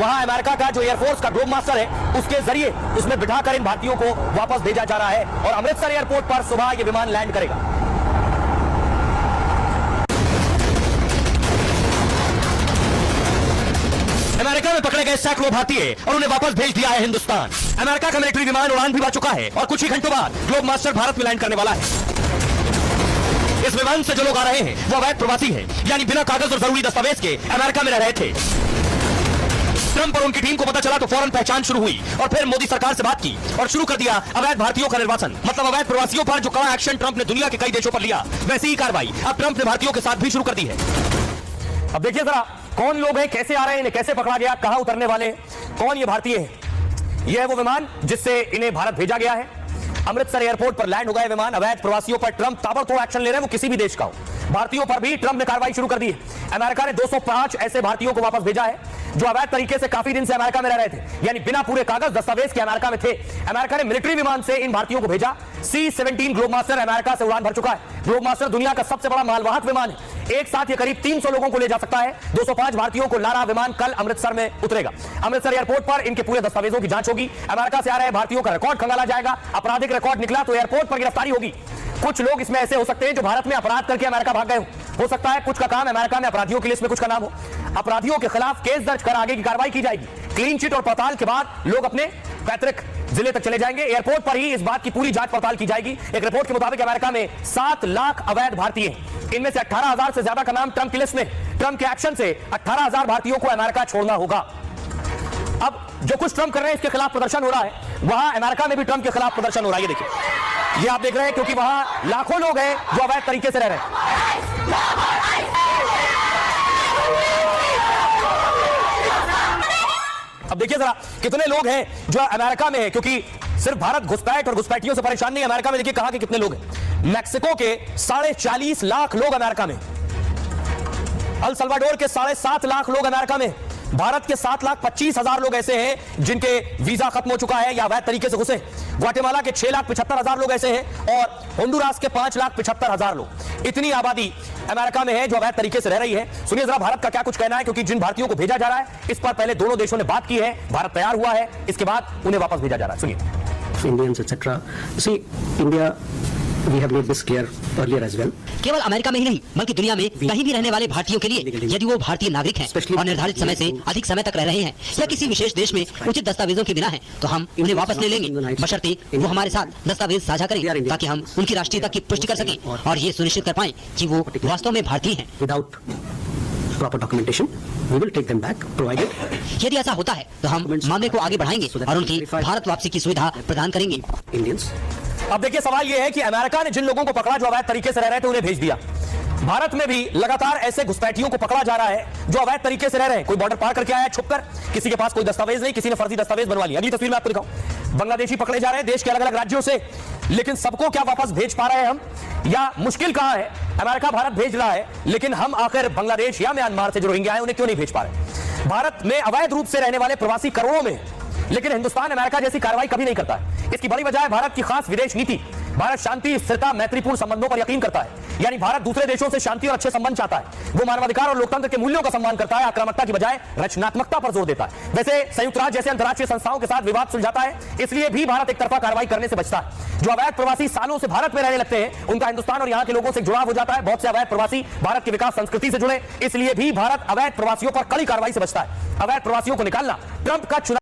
वहां अमेरिका का जो एयरफोर्स का ग्लोब मास्टर है उसके जरिए उसमें बिठाकर इन भारतीयों को वापस भेजा जा रहा है और अमृतसर एयरपोर्ट पर सुबह यह विमान लैंड करेगा। अमेरिका में पकड़े गए सैकड़ों भारतीय और उन्हें वापस भेज दिया है हिंदुस्तान। अमेरिका का मिलिट्री विमान उड़ान भी भर चुका है और कुछ ही घंटों बाद ग्लोब मास्टर भारत में लैंड करने वाला है। इस विमान से जो लोग आ रहे हैं वो अवैध प्रवासी हैं, यानी बिना कागज और जरूरी दस्तावेज के अमेरिका में रह रहे थे। ट्रंप और उनकी टीम को पता चला तो फौरन पहचान शुरू हुई और फिर मोदी सरकार से बात की और शुरू कर दिया अवैध भारतीयों का निर्वासन। मतलब अवैध प्रवासियों पर जो कड़ा एक्शन ट्रंप ने दुनिया के कई देशों पर लिया, वैसी ही कार्रवाई अब ट्रंप ने भारतीयों के साथ भी शुरू कर दी है। अब देखिए जरा कौन लोग हैं, कैसे आ रहे हैं, इन्हें कैसे पकड़ा गया, कहां उतरने वाले, कौन ये भारतीय है। यह है वो विमान जिससे इन्हें भारत भेजा गया है। अमृतसर एयरपोर्ट पर लैंड हो गए विमान। अवैध प्रवासियों पर ट्रंप ताबड़तोड़ एक्शन ले रहे हैं, वो किसी भी देश का हो। भारतीयों पर भी ट्रंप ने कार्रवाई शुरू कर दी है। अमेरिका ने 205 ऐसे भारतीयों को वापस भेजा है जो अवैध तरीके से काफी दिन से अमेरिका में रह रहे थे, यानी बिना पूरे कागज दस्तावेज के अमेरिका में थे। अमेरिका ने मिलिट्री विमान से इन भारतीयों को भेजा। C-17 ग्लोब मास्टर अमेरिका से उड़ान भर चुका है। ग्लोब मास्टर दुनिया का सबसे बड़ा मालवाहक विमान है। एक साथ ये करीब 300 लोगों को ले जा सकता है। 205 भारतीयों को ला रहा विमान कल अमृतसर में उतरेगा। अमृतसर एयरपोर्ट पर इनके पूरे दस्तावेजों की जांच होगी। अमेरिका से आ रहे भारतीयों का रिकॉर्ड खंगाला जाएगा। आपराधिक रिकॉर्ड निकला तो एयरपोर्ट पर गिरफ्तारी होगी। कुछ लोग इसमें ऐसे हो सकते हैं जो भारत में अपराध करके अमेरिका भाग गए हो सकता है कुछ का काम अमेरिका में अपराधियों की लिस्ट में कुछ का नाम हो। अपराधियों के खिलाफ केस दर्ज कर आगे की कार्रवाई की जाएगी। क्लीन चिट और पड़ताल के बाद लोग अपने पैतृक जिले तक चले जाएंगे। एयरपोर्ट पर ही इस बात की पूरी जांच पड़ताल की जाएगी। एक रिपोर्ट के मुताबिक अमेरिका में 7 लाख अवैध भारतीय हैं। इनमें से 18,000 से ज्यादा का नाम ट्रंप की लिस्ट में। ट्रंप के एक्शन से 18,000 भारतीयों को अमेरिका छोड़ना होगा। अब जो कुछ ट्रंप कर रहे हैं इसके खिलाफ प्रदर्शन हो रहा है, वहां अमेरिका में भी ट्रंप के खिलाफ प्रदर्शन हो रहा है। ये देखिए, ये आप देख रहे हैं, क्योंकि वहां लाखों लोग हैं जो अवैध तरीके से रह रहे हैं। अब देखिए जरा कितने लोग हैं जो अमेरिका में है, क्योंकि सिर्फ भारत घुसपैठ और घुसपैठियों से परेशान नहीं। अमेरिका में देखिए कहा कि कितने लोग हैं। मैक्सिको के 40.5 लाख लोग अमेरिका में, अल सल्वाडोर के 7.5 लाख लोग अमेरिका में, भारत के 7,25,000 लोग ऐसे हैं जिनके वीजा खत्म हो चुका है या अवैध तरीके से घुसे। ग्वाटेमाला के 6,75,000 लोग ऐसे हैं और होंडुरास के 5,75,000 लोग। इतनी आबादी अमेरिका में है जो अवैध तरीके से रह रही है। सुनिए जरा भारत का क्या कुछ कहना है, क्योंकि जिन भारतीयों को भेजा जा रहा है इस पर पहले दोनों देशों ने बात की है। भारत तैयार हुआ है, इसके बाद उन्हें वापस भेजा जा रहा है। सुनिए। Indians, etc. See, India, we have made this clear earlier as well. केवल अमेरिका में ही नहीं बल्कि दुनिया में कहीं भी रहने वाले भारतीयों के लिए, यदि वो भारतीय नागरिक हैं और निर्धारित समय से अधिक समय तक रह रहे हैं या किसी विशेष देश में उचित दस्तावेजों के बिना हैं, तो हम उन्हें वापस ले लेंगे, बशर्ते वो हमारे साथ दस्तावेज साझा करें ताकि हम उनकी राष्ट्रीयता की पुष्टि कर सकें और ये सुनिश्चित कर पाएं कि वो वास्तव में भारतीय हैं। Without proper documentation, we will take them back, provided यदि ऐसा होता है तो हम मामले को आगे बढ़ाएंगे और उनकी भारत वापसी की सुविधा प्रदान करेंगे। Indians. अब देखिए सवाल यह है कि अमेरिका ने जिन लोगों को पकड़ा जो अवैध तरीके से रह रहे थे उन्हें भेज दिया। भारत में भी लगातार ऐसे घुसपैठियों को पकड़ा जा रहा है जो अवैध तरीके से रह रहे हैं। कोई बॉर्डर पार करके आया छुपकर, किसी के पास कोई दस्तावेज नहीं, किसी ने फर्जी दस्तावेज बनवा लिया। अगली तस्वीर में आपको दिखाऊं, बांग्लादेशी पकड़े जा रहे हैं देश के अलग अलग राज्यों से, लेकिन सबको क्या वापस भेज पा रहे हैं हम, या मुश्किल कहां है? अमेरिका भारत भेज रहा है, लेकिन हम आखिर बांग्लादेश या म्यांमार से जो रोहिंग्या है उन्हें क्यों नहीं भेज पा रहे? भारत में अवैध रूप से रहने वाले प्रवासी करोड़ों में, लेकिन हिंदुस्तान अमेरिका जैसी कार्रवाई कभी नहीं करता है। इसकी बड़ी वजह है भारत की खास विदेश नीति। भारत शांति, स्थिरता, मैत्रीपूर्ण संबंधों पर यकीन करता है, यानी भारत दूसरे देशों से शांति और अच्छे संबंध चाहता है। वो मानवाधिकार और लोकतंत्र के मूल्यों का सम्मान करता है, आक्रामकता की बजाय रचनात्मकता पर जोर देता है। वैसे संयुक्त राष्ट्र जैसे अंतर्राष्ट्रीय संस्थाओं के साथ विवाद सुलझाता है, इसलिए भी भारत एक तरफा कार्रवाई करने से बचता है। जो अवैध प्रवासी सालों से भारत में रहने लगते हैं उनका हिंदुस्तान और यहाँ के लोगों से जुड़ाव हो जाता है। बहुत से अवैध प्रवासी भारत की विकास संस्कृति से जुड़े, इसलिए भी भारत अवैध प्रवासियों पर कड़ी कार्रवाई से बचता है। अवैध प्रवासियों को निकालना ट्रंप का चुनाव